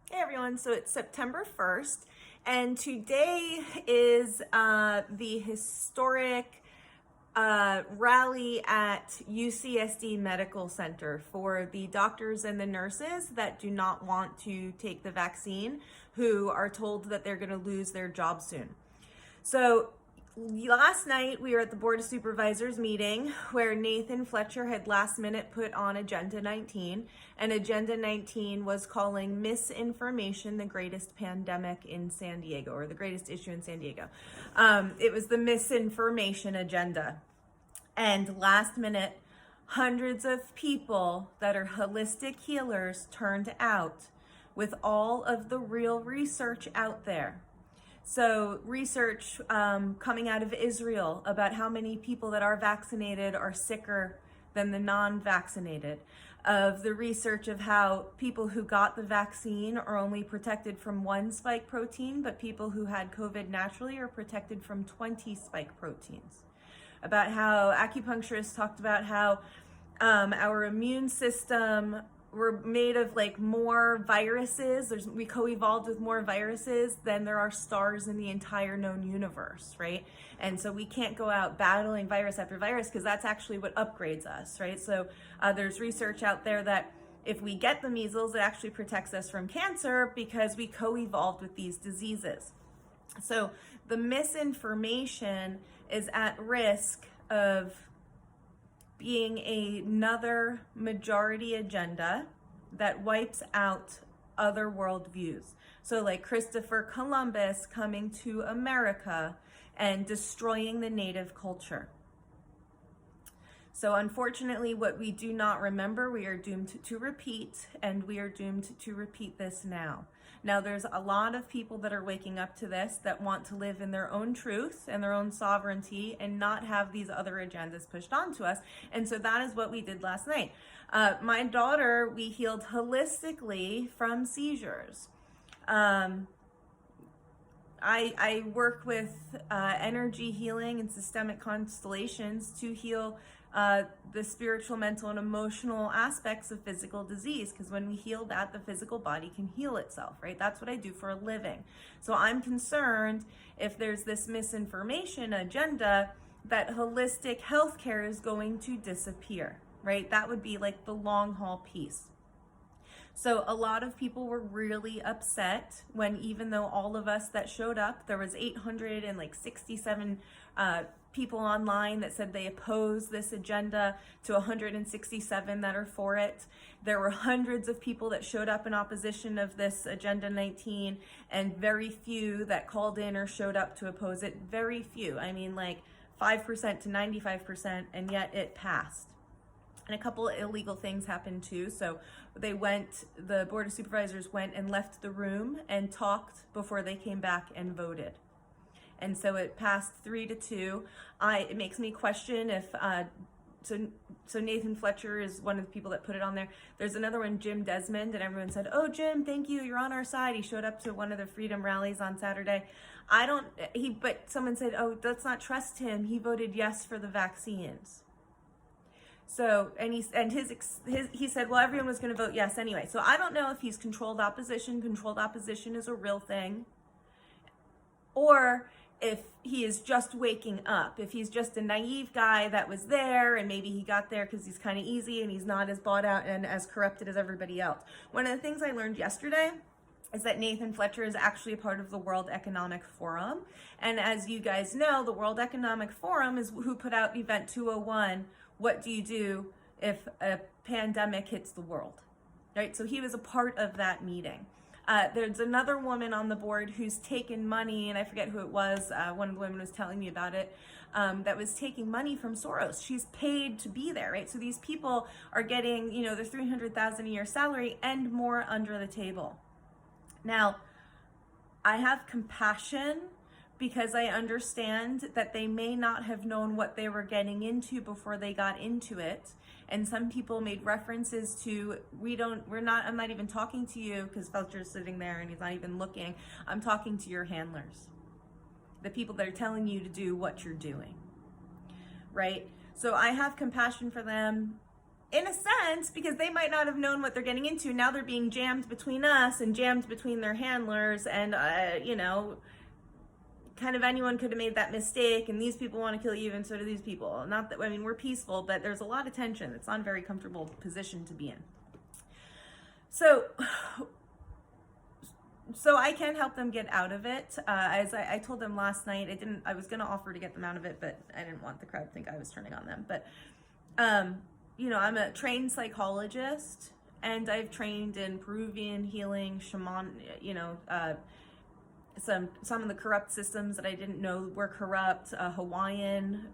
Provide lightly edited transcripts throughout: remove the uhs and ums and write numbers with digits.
Hey everyone, so it's September 1st, and today is the historic rally at UCSD Medical Center for the doctors and the nurses that do not want to take the vaccine, who are told that they're going to lose their job soon. So last night we were at the Board of Supervisors meeting where Nathan Fletcher had last minute put on Agenda 19, and Agenda 19 was calling misinformation the greatest pandemic in San Diego, or the greatest issue in San Diego. It was the misinformation agenda. And last minute, hundreds of people that are holistic healers turned out with all of the real research out there. So research coming out of Israel about how many people that are vaccinated are sicker than the non-vaccinated, of the research of how people who got the vaccine are only protected from one spike protein, but people who had COVID naturally are protected from 20 spike proteins. About how acupuncturists talked about how our immune system, we're made of like more viruses. We co-evolved with more viruses than there are stars in the entire known universe, right? And so we can't go out battling virus after virus because that's actually what upgrades us, right? So there's research out there that if we get the measles, it actually protects us from cancer because we co-evolved with these diseases. So the misinformation is at risk of being another majority agenda that wipes out other worldviews. So like Christopher Columbus coming to America and destroying the native culture. So unfortunately, what we do not remember, we are doomed to repeat, and we are doomed to repeat this now. Now, there's a lot of people that are waking up to this that want to live in their own truth and their own sovereignty and not have these other agendas pushed onto us. And so that is what we did last night. My daughter, we healed holistically from seizures. I work with energy healing and systemic constellations to heal the spiritual, mental, and emotional aspects of physical disease, because when we heal that, the physical body can heal itself, right? That's what I do for a living. So I'm concerned if there's this misinformation agenda that holistic healthcare is going to disappear, right? That would be like the long haul piece. So a lot of people were really upset when, even though all of us that showed up, there was 867 people online that said they oppose this agenda to 167 that are for it. There were hundreds of people that showed up in opposition of this Agenda 19, and very few that called in or showed up to oppose it. Very few. I mean, like 5% to 95%, and yet it passed. And a couple of illegal things happened too. So the Board of Supervisors went and left the room and talked before they came back and voted. And so it passed 3-2. It makes me question if, so Nathan Fletcher is one of the people that put it on there. There's another one, Jim Desmond, and everyone said, "Oh, Jim, thank you, you're on our side." He showed up to one of the freedom rallies on Saturday. But someone said, "Oh, let's not trust him. He voted yes for the vaccines." So, he said, well, everyone was going to vote yes anyway. So I don't know if he's controlled opposition. Controlled opposition is a real thing. Or if he is just waking up, if he's just a naive guy that was there, and maybe he got there because he's kind of easy and he's not as bought out and as corrupted as everybody else. One of the things I learned yesterday is that Nathan Fletcher is actually a part of the World Economic Forum. And as you guys know, the World Economic Forum is who put out Event 201, what do you do if a pandemic hits the world, right? So he was a part of that meeting. There's another woman on the board who's taken money, and I forget who it was, one of the women was telling me about it, that was taking money from Soros. She's paid to be there, right? So these people are getting, their $300,000 a year salary and more under the table. Now, I have compassion because I understand that they may not have known what they were getting into before they got into it. And some people made references to, I'm not even talking to you because Felcher's sitting there and he's not even looking. I'm talking to your handlers, the people that are telling you to do what you're doing, right? So I have compassion for them. in a sense, because they might not have known what they're getting into, now they're being jammed between us and jammed between their handlers, and kind of anyone could have made that mistake, and these people want to kill you and so do these people. Not that, I mean, we're peaceful, but there's a lot of tension. It's not a very comfortable position to be in. So I can help them get out of it. As I told them last night, I was going to offer to get them out of it, but I didn't want the crowd to think I was turning on them. But, I'm a trained psychologist, and I've trained in Peruvian healing, shaman, some of the corrupt systems that I didn't know were corrupt, Hawaiian,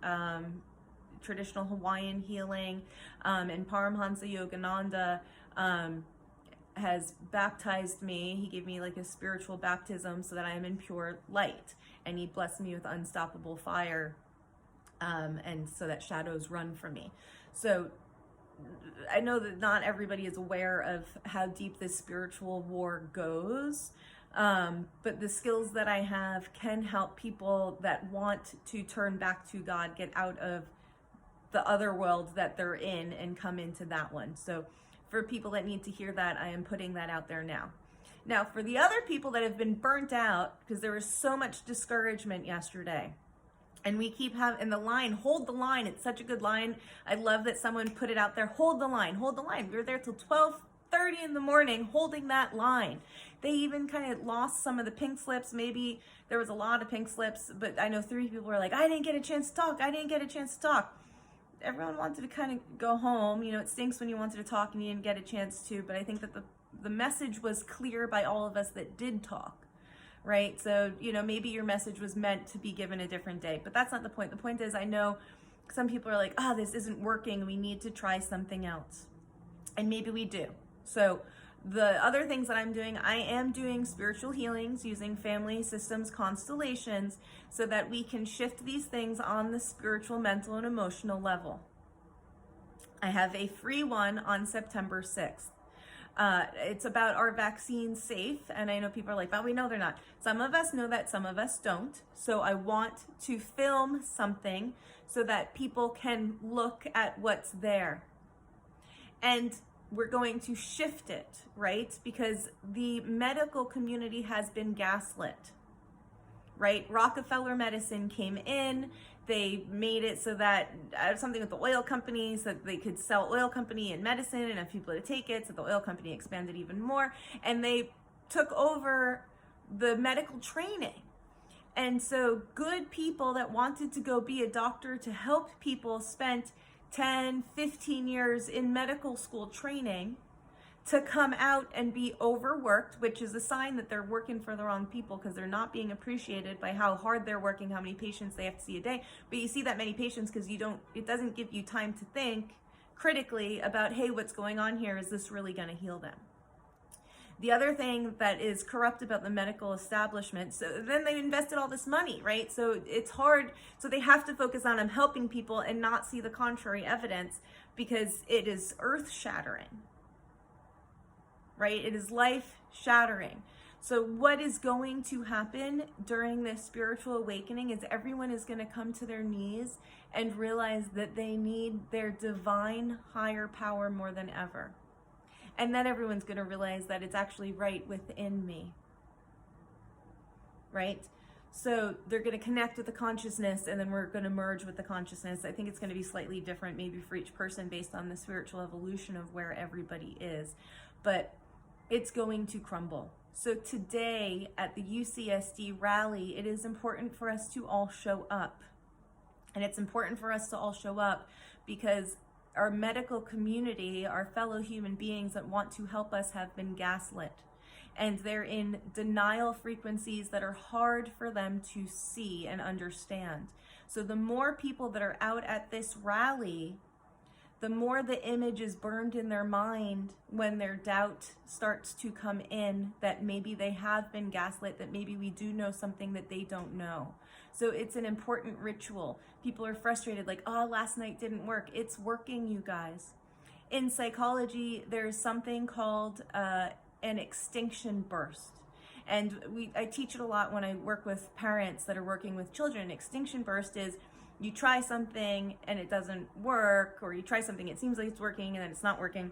traditional Hawaiian healing, and Paramhansa Yogananda has baptized me. He gave me like a spiritual baptism so that I am in pure light, and he blessed me with unstoppable fire, and so that shadows run from me. So I know that not everybody is aware of how deep this spiritual war goes, but the skills that I have can help people that want to turn back to God get out of the other world that they're in and come into that one. So for people that need to hear that, I am putting that out there now. Now, for the other people that have been burnt out, because there was so much discouragement yesterday, and we keep having the line, hold the line. It's such a good line. I love that someone put it out there. Hold the line, hold the line. We were there till 12:30 in the morning holding that line. They even kind of lost some of the pink slips. Maybe there was a lot of pink slips, but I know 3 people were like, I didn't get a chance to talk. I didn't get a chance to talk. Everyone wanted to kind of go home. It stinks when you wanted to talk and you didn't get a chance to, but I think that the message was clear by all of us that did talk. Right? So, maybe your message was meant to be given a different day, but that's not the point. The point is, I know some people are like, this isn't working. We need to try something else. And maybe we do. So the other things that I'm doing, I am doing spiritual healings using family systems constellations so that we can shift these things on the spiritual, mental, and emotional level. I have a free one on September 6th. It's about, are vaccines safe? And I know people are like, well, we know they're not. Some of us know that, some of us don't. So I want to film something so that people can look at what's there. And we're going to shift it, right? Because the medical community has been gaslit, right? Rockefeller medicine came in. They made it so that something with the oil companies, that they could sell oil company and medicine and have people to take it. So the oil company expanded even more, and they took over the medical training. And so good people that wanted to go be a doctor to help people spent 10, 15 years in medical school training to come out and be overworked, which is a sign that they're working for the wrong people, because they're not being appreciated by how hard they're working, how many patients they have to see a day. But you see that many patients because it doesn't give you time to think critically about, hey, what's going on here? Is this really going to heal them? The other thing that is corrupt about the medical establishment, so then they invested all this money, right? So it's hard. So they have to focus on helping people and not see the contrary evidence, because it is earth-shattering. Right? It is life-shattering. So what is going to happen during this spiritual awakening is everyone is going to come to their knees and realize that they need their divine higher power more than ever. And then everyone's going to realize that it's actually right within me. Right? So they're going to connect with the consciousness, and then we're going to merge with the consciousness. I think it's going to be slightly different maybe for each person based on the spiritual evolution of where everybody is. But it's going to crumble. So today at the UCSD rally, it is important for us to all show up. And it's important for us to all show up because our medical community, our fellow human beings that want to help us, have been gaslit. And they're in denial frequencies that are hard for them to see and understand. So the more people that are out at this rally, the more the image is burned in their mind when their doubt starts to come in that maybe they have been gaslit, that maybe we do know something that they don't know. So it's an important ritual. People are frustrated, like, last night didn't work. It's working, you guys. In psychology, there's something called an extinction burst. And I teach it a lot when I work with parents that are working with children. Extinction burst is you try something and it doesn't work, or you try something, it seems like it's working and then it's not working.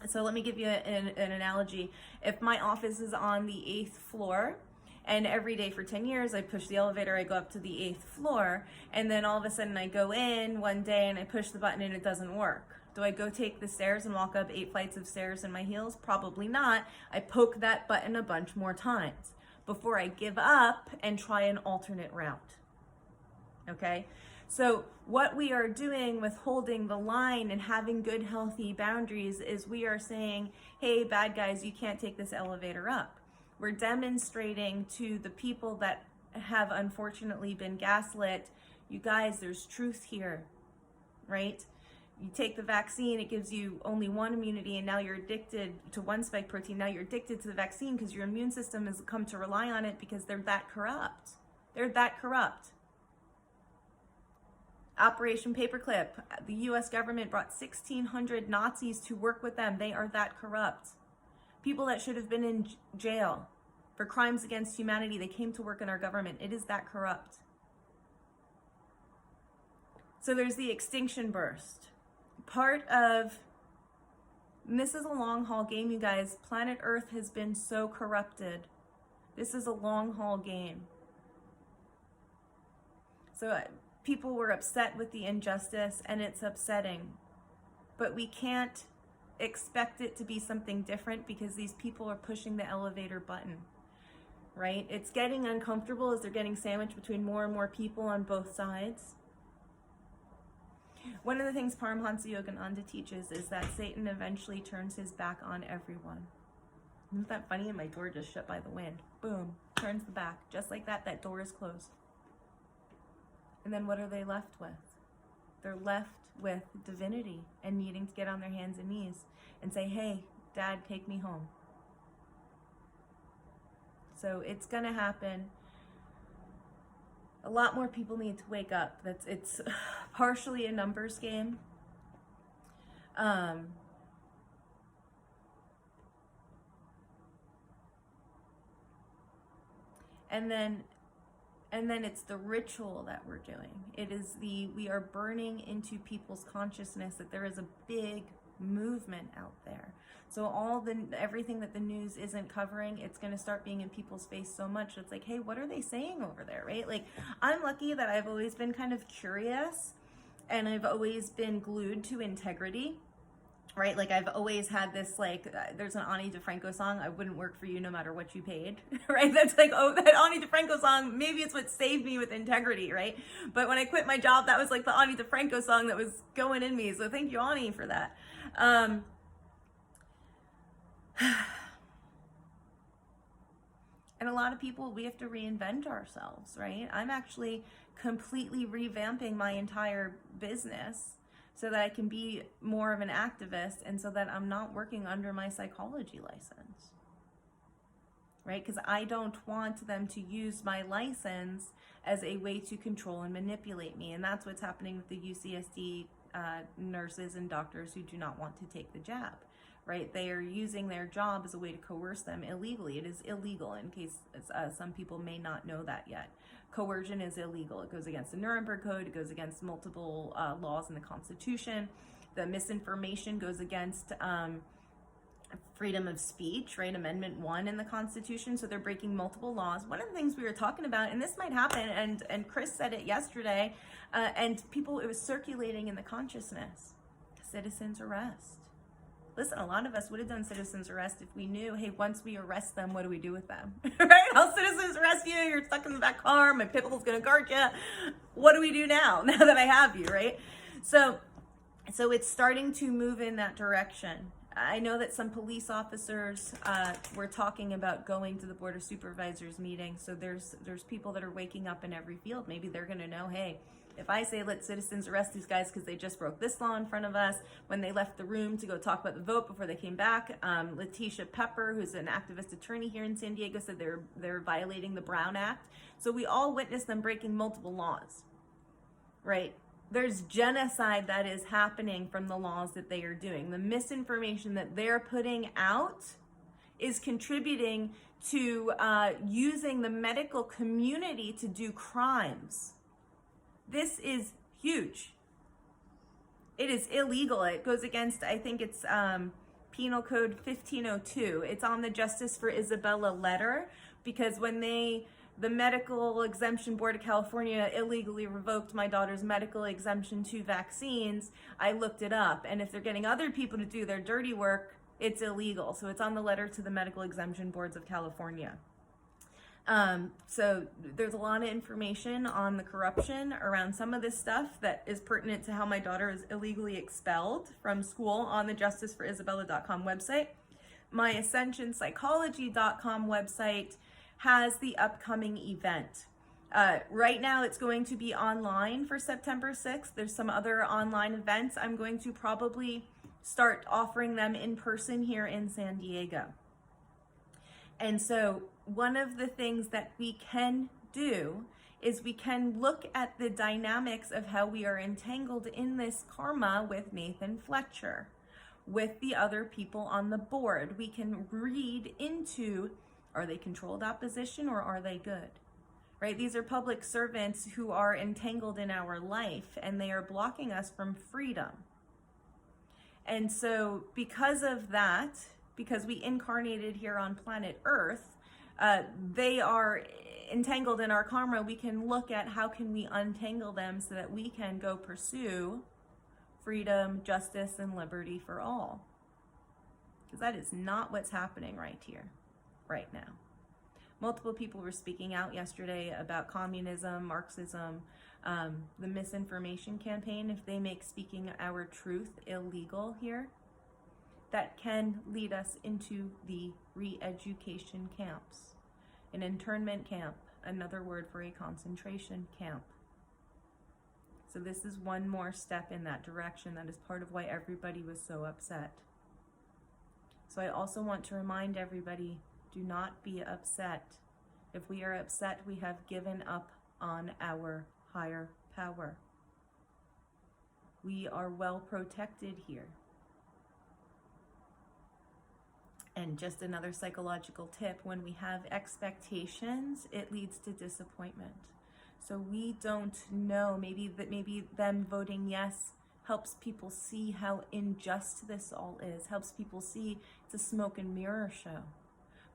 So let me give you an analogy. If my office is on the 8th floor, and every day for 10 years, I push the elevator, I go up to the 8th floor, and then all of a sudden I go in one day and I push the button and it doesn't work. Do I go take the stairs and walk up 8 flights of stairs in my heels? Probably not. I poke that button a bunch more times before I give up and try an alternate route. Okay? So what we are doing with holding the line and having good, healthy boundaries is we are saying, hey, bad guys, you can't take this elevator up. We're demonstrating to the people that have unfortunately been gaslit, you guys, there's truth here, right? You take the vaccine, it gives you only one immunity, and now you're addicted to one spike protein. Now you're addicted to the vaccine because your immune system has come to rely on it because they're that corrupt. They're that corrupt. Operation Paperclip, the US government brought 1,600 Nazis to work with them. They are that corrupt. People that should have been in jail for crimes against humanity, they came to work in our government. It is that corrupt. So there's the extinction burst. Part of, and this is a long haul game, you guys. Planet Earth has been so corrupted. This is a long haul game. So people were upset with the injustice, and it's upsetting. But we can't expect it to be something different because these people are pushing the elevator button, right? It's getting uncomfortable as they're getting sandwiched between more and more people on both sides. One of the things Paramhansa Yogananda teaches is that Satan eventually turns his back on everyone. Isn't that funny? And my door just shut by the wind. Boom, turns the back. Just like that, that door is closed. And then what are they left with? They're left with divinity and needing to get on their hands and knees and say, hey, Dad, take me home. So it's going to happen. A lot more people need to wake up. It's partially a numbers game. And then it's the ritual that we're doing. It is we are burning into people's consciousness that there is a big movement out there. So everything that the news isn't covering, it's going to start being in people's face so much. It's like, hey, what are they saying over there, right? Like, I'm lucky that I've always been kind of curious, and I've always been glued to integrity. Right? Like, I've always had this, like, there's an Ani DeFranco song, I wouldn't work for you no matter what you paid, right? That's like, oh, that Ani DeFranco song, maybe it's what saved me with integrity, right? But when I quit my job, that was like the Ani DeFranco song that was going in me. So thank you, Ani, for that. And a lot of people, we have to reinvent ourselves, right? I'm actually completely revamping my entire business so that I can be more of an activist and so that I'm not working under my psychology license, right? Because I don't want them to use my license as a way to control and manipulate me. And that's what's happening with the UCSD nurses and doctors who do not want to take the jab, right? They are using their job as a way to coerce them illegally. It is illegal, in case some people may not know that yet. Coercion is illegal. It goes against the Nuremberg Code. It goes against multiple laws in the Constitution. The misinformation goes against freedom of speech, right? Amendment 1 in the Constitution. So they're breaking multiple laws. One of the things we were talking about, and this might happen, and Chris said it yesterday, and people, it was circulating in the consciousness. Citizens arrest. Listen, a lot of us would have done citizens arrest if we knew, hey, once we arrest them, what do we do with them? Right? I'll citizens arrest you. You're stuck in the back car. My pit bull's going to guard you. What do we do now that I have you, right? So it's starting to move in that direction. I know that some police officers were talking about going to the Board of Supervisors meeting. So there's people that are waking up in every field. Maybe they're going to know, hey, if I say let citizens arrest these guys because they just broke this law in front of us, when they left the room to go talk about the vote before they came back, Letitia Pepper, who's an activist attorney here in San Diego, said they're violating the Brown Act. So we all witnessed them breaking multiple laws, right? There's genocide that is happening from the laws that they are doing. The misinformation that they're putting out is contributing to using the medical community to do crimes. This is Huge. It is illegal. It goes against, I think it's Penal Code 1502. It's on the Justice for Isabella letter, because when the Medical Exemption Board of California illegally revoked my daughter's medical exemption to vaccines, I looked it up. And if they're getting other people to do their dirty work, it's illegal. So it's on the letter to the Medical Exemption Boards of California. So there's a lot of information on the corruption around some of this stuff that is pertinent to how my daughter is illegally expelled from school on the justiceforisabella.com website. My ascensionpsychology.com website has the upcoming event. Right now it's going to be online for September 6th. There's some other online events. I'm going to probably start offering them in person here in San Diego. And so one of the things that we can do is we can look at the dynamics of how we are entangled in this karma with Nathan Fletcher, with the other people on the board. We can read into, are they controlled opposition or are they good? Right? These are public servants who are entangled in our life, and they are blocking us from freedom. And so because of that, because we incarnated here on planet Earth, they are entangled in our karma. We can look at how can we untangle them so that we can go pursue freedom, justice, and liberty for all. Because that is not what's happening right here, right now. Multiple people were speaking out yesterday about communism, Marxism, the misinformation campaign. If they make speaking our truth illegal here, that can lead us into the re-education camps. An internment camp, another word for a concentration camp. So this is one more step in that direction. That is part of why everybody was so upset. So I also want to remind everybody, do not be upset. If we are upset, we have given up on our higher power. We are well protected here. And just another psychological tip, when we have expectations, it leads to disappointment. So we don't know, maybe them voting yes helps people see how unjust this all is, helps people see it's a smoke and mirror show.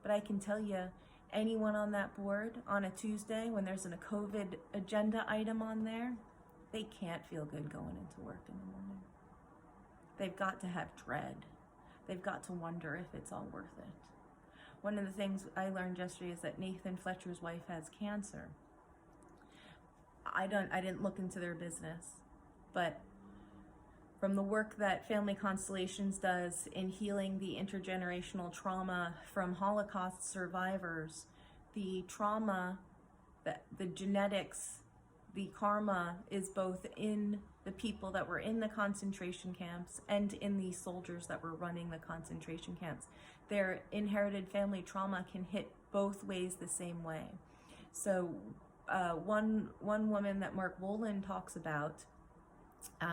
But I can tell you, anyone on that board on a Tuesday when there's a COVID agenda item on there, they can't feel good going into work in the morning. They've got to have dread. They've got to wonder if it's all worth it. One of the things I learned yesterday is that Nathan Fletcher's wife has cancer. I didn't look into their business, but from the work that Family Constellations does in healing the intergenerational trauma from Holocaust survivors, the trauma, the genetics, the karma is both in the people that were in the concentration camps and in the soldiers that were running the concentration camps. Their inherited family trauma can hit both ways the same way. So one woman that Mark Wolin talks about,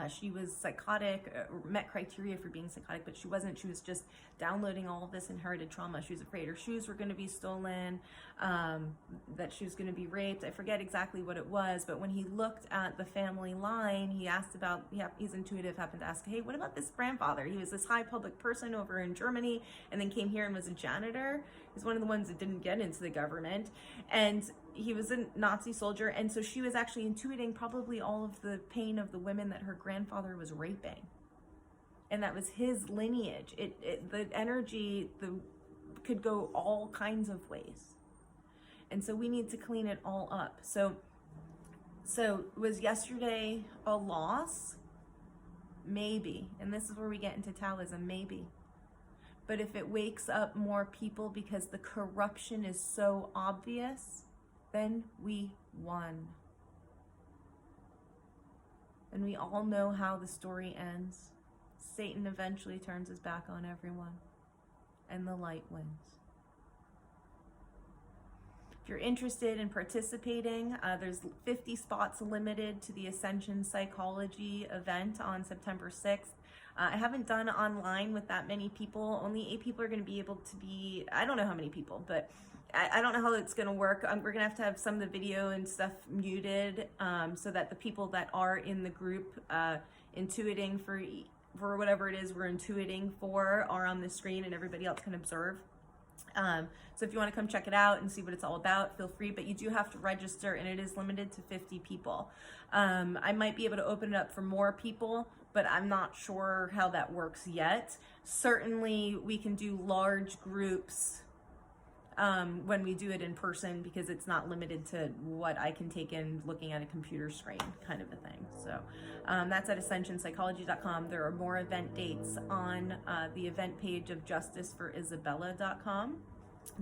she was psychotic, met criteria for being psychotic, but she wasn't. She was just downloading all of this inherited trauma. She was afraid her shoes were going to be stolen, that she was going to be raped. I forget exactly what it was, but when he looked at the family line, he asked about, he's intuitive, happened to ask, hey, what about this grandfather? He was this high public person over in Germany and then came here and was a janitor. He's one of the ones that didn't get into the government. And he was a Nazi soldier, and so she was actually intuiting probably all of the pain of the women that her grandfather was raping. And that was his lineage. The energy could go all kinds of ways. And so we need to clean it all up. So was yesterday a loss? Maybe. And this is where we get into Taoism, maybe. But if it wakes up more people because the corruption is so obvious, then we won. And we all know how the story ends. Satan eventually turns his back on everyone, and the light wins. If you're interested in participating, there's 50 spots limited to the Ascension Psychology event on September 6th. I haven't done online with that many people. Only 8 people are going to be able to be, I don't know how many people, but I don't know how it's going to work. We're going to have some of the video and stuff muted, so that the people that are in the group intuiting for whatever it is we're intuiting for are on the screen and everybody else can observe. So if you want to come check it out and see what it's all about, feel free, but you do have to register, and it is limited to 50 people. I might be able to open it up for more people, but I'm not sure how that works yet. Certainly we can do large groups when we do it in person, because it's not limited to what I can take in looking at a computer screen, kind of a thing. So that's at ascensionpsychology.com. There are more event dates on the event page of justiceforisabella.com.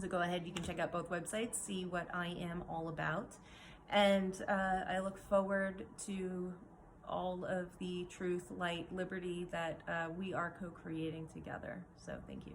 So go ahead, you can check out both websites, see what I am all about. And I look forward to all of the truth, light, liberty that we are co-creating together. So thank you.